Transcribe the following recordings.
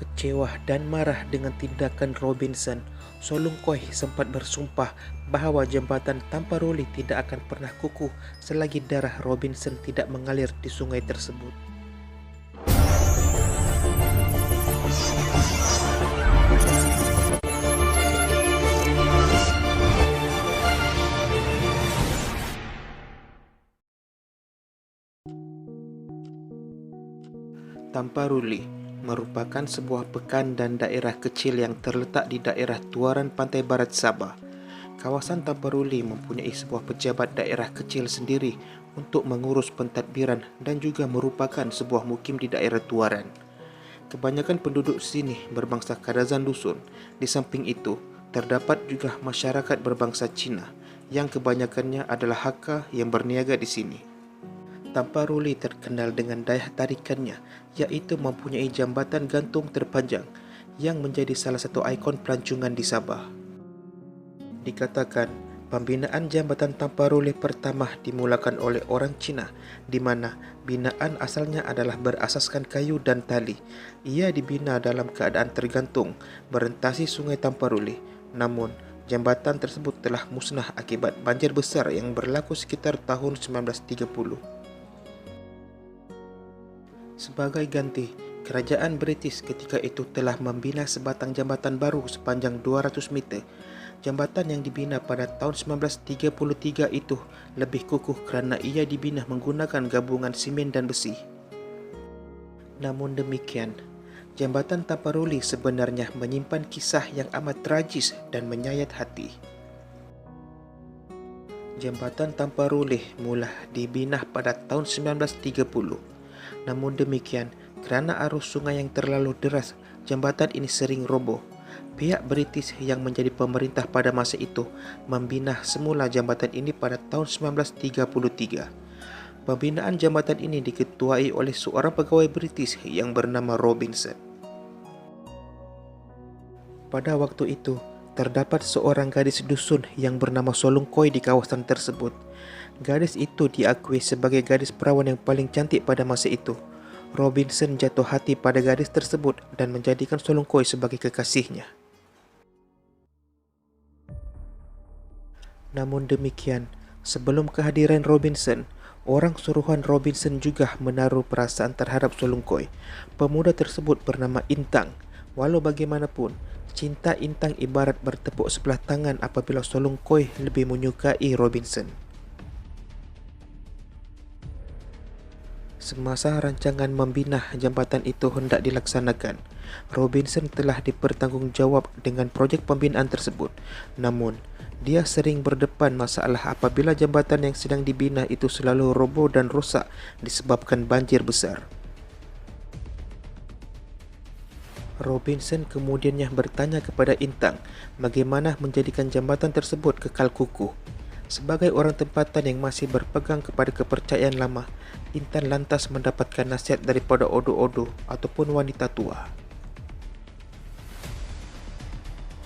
Kecewa dan marah dengan tindakan Robinson, Solungkoy sempat bersumpah bahawa jambatan Tamparuli tidak akan pernah kukuh selagi darah Robinson tidak mengalir di sungai tersebut. Tamparuli merupakan sebuah pekan dan daerah kecil yang terletak di daerah tuaran pantai barat Sabah. Kawasan Tamparuli mempunyai sebuah pejabat daerah kecil sendiri untuk mengurus pentadbiran dan juga merupakan sebuah mukim di daerah tuaran. Kebanyakan penduduk sini berbangsa Kadazan Dusun. Di samping itu, terdapat juga masyarakat berbangsa Cina yang kebanyakannya adalah Hakka yang berniaga di sini. Tamparuli terkenal dengan daya tarikannya, iaitu mempunyai jambatan gantung terpanjang yang menjadi salah satu ikon pelancongan di Sabah. Dikatakan, pembinaan jambatan Tamparuli pertama dimulakan oleh orang Cina, di mana binaan asalnya adalah berasaskan kayu dan tali. Ia dibina dalam keadaan tergantung, merentasi sungai Tamparuli. Namun, jambatan tersebut telah musnah akibat banjir besar yang berlaku sekitar tahun 1930. Sebagai ganti, kerajaan British ketika itu telah membina sebatang jambatan baru sepanjang 200 meter. Jambatan yang dibina pada tahun 1933 itu lebih kukuh kerana ia dibina menggunakan gabungan simen dan besi. Namun demikian, jambatan Tamparuli sebenarnya menyimpan kisah yang amat tragis dan menyayat hati. Jambatan Tamparuli mula dibina pada tahun 1930. Namun demikian, kerana arus sungai yang terlalu deras, jambatan ini sering roboh. Pihak British yang menjadi pemerintah pada masa itu membina semula jambatan ini pada tahun 1933. Pembinaan jambatan ini diketuai oleh seorang pegawai British yang bernama Robinson. Pada waktu itu, terdapat seorang gadis dusun yang bernama Solungkoy di kawasan tersebut. Gadis itu diakui sebagai gadis perawan yang paling cantik pada masa itu. Robinson jatuh hati pada gadis tersebut dan menjadikan Solungkoy sebagai kekasihnya. Namun demikian, sebelum kehadiran Robinson, orang suruhan Robinson juga menaruh perasaan terhadap Solungkoy. Pemuda tersebut bernama Intang. Walau bagaimanapun, cinta Intang ibarat bertepuk sebelah tangan apabila Solungkoy lebih menyukai Robinson. Semasa rancangan membina jambatan itu hendak dilaksanakan, Robinson telah dipertanggungjawab dengan projek pembinaan tersebut. Namun, dia sering berdepan masalah apabila jambatan yang sedang dibina itu selalu roboh dan rosak disebabkan banjir besar. Robinson kemudiannya bertanya kepada Intang bagaimana menjadikan jambatan tersebut kekal kukuh. Sebagai orang tempatan yang masih berpegang kepada kepercayaan lama, Intan lantas mendapatkan nasihat daripada odo-odo ataupun wanita tua.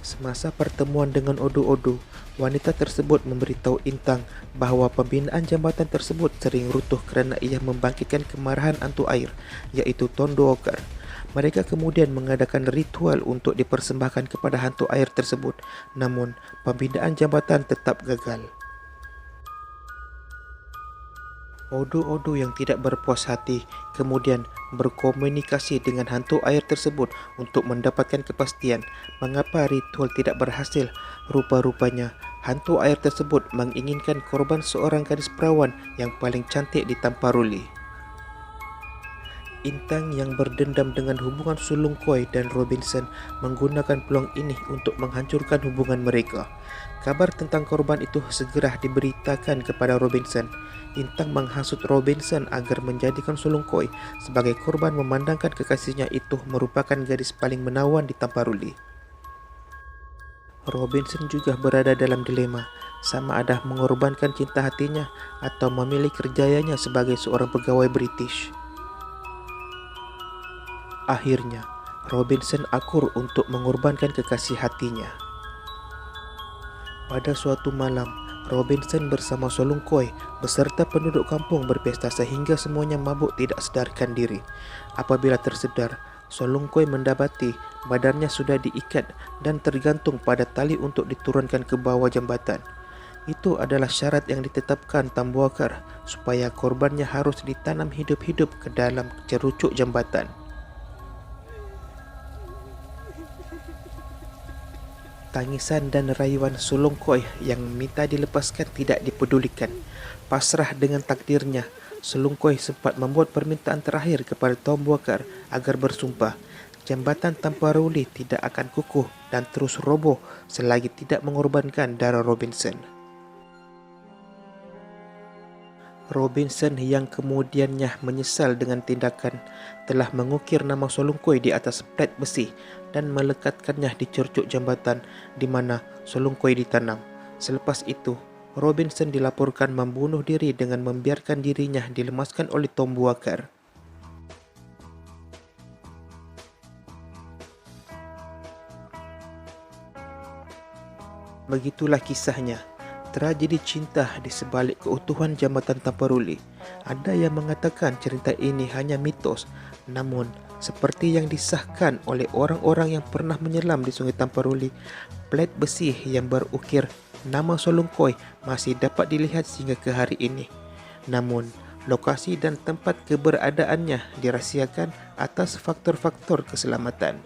Semasa pertemuan dengan odo-odo, wanita tersebut memberitahu Intang bahawa pembinaan jambatan tersebut sering runtuh kerana ia membangkitkan kemarahan hantu air, iaitu Tondo Okar. Mereka kemudian mengadakan ritual untuk dipersembahkan kepada hantu air tersebut, namun pembinaan jambatan tetap gagal. Odo-odo yang tidak berpuas hati kemudian berkomunikasi dengan hantu air tersebut untuk mendapatkan kepastian mengapa ritual tidak berhasil. Rupa-rupanya, hantu air tersebut menginginkan korban seorang gadis perawan yang paling cantik di Tamparuli. Intang yang berdendam dengan hubungan Solungkoy dan Robinson menggunakan peluang ini untuk menghancurkan hubungan mereka. Kabar tentang korban itu segera diberitakan kepada Robinson. Intang menghasut Robinson agar menjadikan Solungkoy sebagai korban memandangkan kekasihnya itu merupakan gadis paling menawan di Tamparuli. Robinson juga berada dalam dilema, sama ada mengorbankan cinta hatinya atau memilih kerjayanya sebagai seorang pegawai British. Akhirnya, Robinson akur untuk mengorbankan kekasih hatinya. Pada suatu malam, Robinson bersama Solungkoy beserta penduduk kampung berpesta sehingga semuanya mabuk tidak sedarkan diri. Apabila tersedar, Solongkoi mendapati badannya sudah diikat dan tergantung pada tali untuk diturunkan ke bawah jambatan. Itu adalah syarat yang ditetapkan Tambuakar supaya korbannya harus ditanam hidup-hidup ke dalam cerucuk jambatan. Tangisan dan rayuan Solongkoi yang minta dilepaskan tidak dipedulikan. Pasrah dengan takdirnya, Solongkoi sempat membuat permintaan terakhir kepada Tambuakar agar bersumpah jambatan Tamparuli tidak akan kukuh dan terus roboh selagi tidak mengorbankan darah Robinson. Robinson yang kemudiannya menyesal dengan tindakan telah mengukir nama Solongkoi di atas plet besi dan melekatkannya di cercuk jambatan di mana Solongkoi ditanam. Selepas itu, Robinson dilaporkan membunuh diri dengan membiarkan dirinya dilemaskan oleh Tambuakar. Begitulah kisahnya. Tragedi cinta di sebalik keutuhan jambatan Tamparuli. Ada yang mengatakan cerita ini hanya mitos, namun seperti yang disahkan oleh orang-orang yang pernah menyelam di Sungai Tamparuli, plet besi yang berukir nama Solongkoi masih dapat dilihat sehingga ke hari ini. Namun, lokasi dan tempat keberadaannya dirahsiakan atas faktor-faktor keselamatan.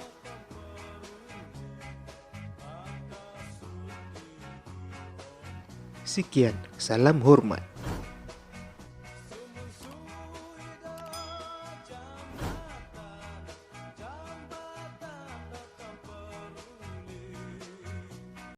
Sekian, salam hormat.